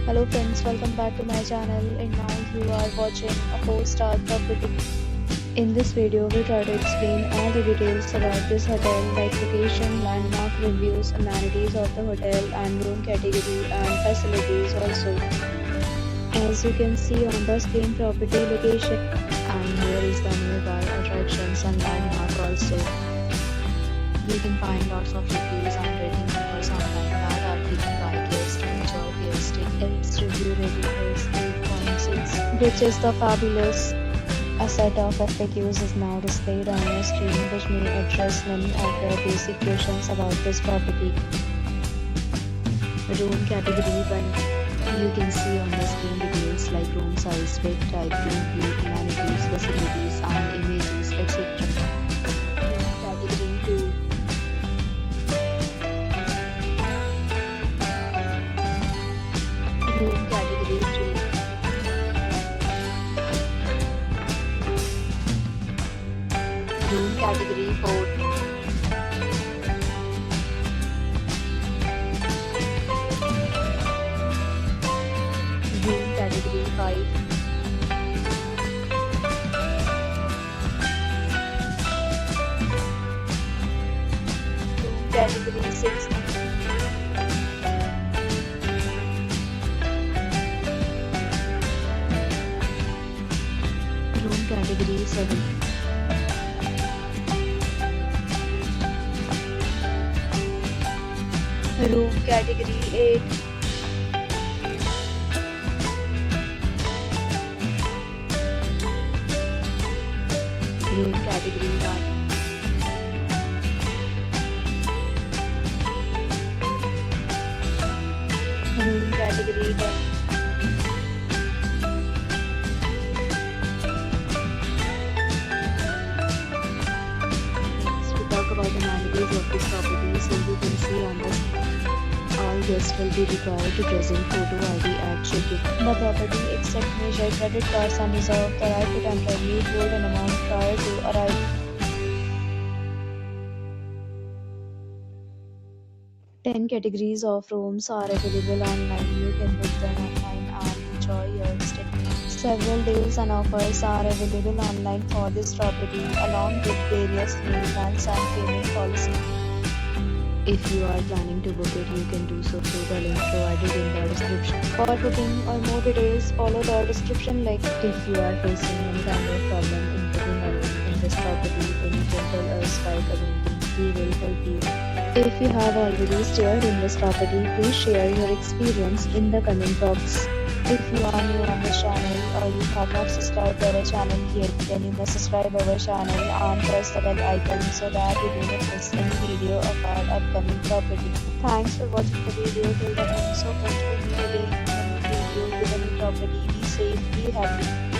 Hello friends, welcome back to my channel and now you are watching a 4-star property. In this video, we try to explain all the details about this hotel like location, landmark reviews, amenities of the hotel and room category and facilities also. As you can see on the screen property location and here is the nearby attractions and landmark also. You can find lots of reviews and rating numbers online that are given by guests to enjoy their stay. Its review rating is 8.6, which is the fabulous. A set of FAQs is now displayed on your screen which may address many of your basic questions about this property. Room category 1. You can see on the screen details like room size, bed type, room view, amenities, facilities and images, etc. Room category 2. Room category 3. Room category 4. Room category 5. Room category 6. Room category 7. Room category 8. Room category 1. Room category 10. Next we talk about the amenities of this property. So you can see on the screen. All guests will be required to present photo ID at check-in. The property accepts major credit cards and reserves the right to temporarily hold an amount prior to arrival. 10 categories of rooms are available online. You can book them online and enjoy your stay. Several deals and offers are available online for this property along with various plans and payment policies. If you are planning to book it, you can do so through the link provided in the description. For booking or more details, follow the description link. If you are facing any kind of problem in booking a room in this property, then you can tell us by commenting. We will help you. If you have already stayed in this property, please share your experience in the comment box. If you are new on this channel or you have not subscribed to our channel yet, then you must subscribe our channel and press the bell icon so that you do not miss any video of our upcoming property. Thanks for watching the video till the end. So much for me again in a new video with a new property. Be safe, be happy.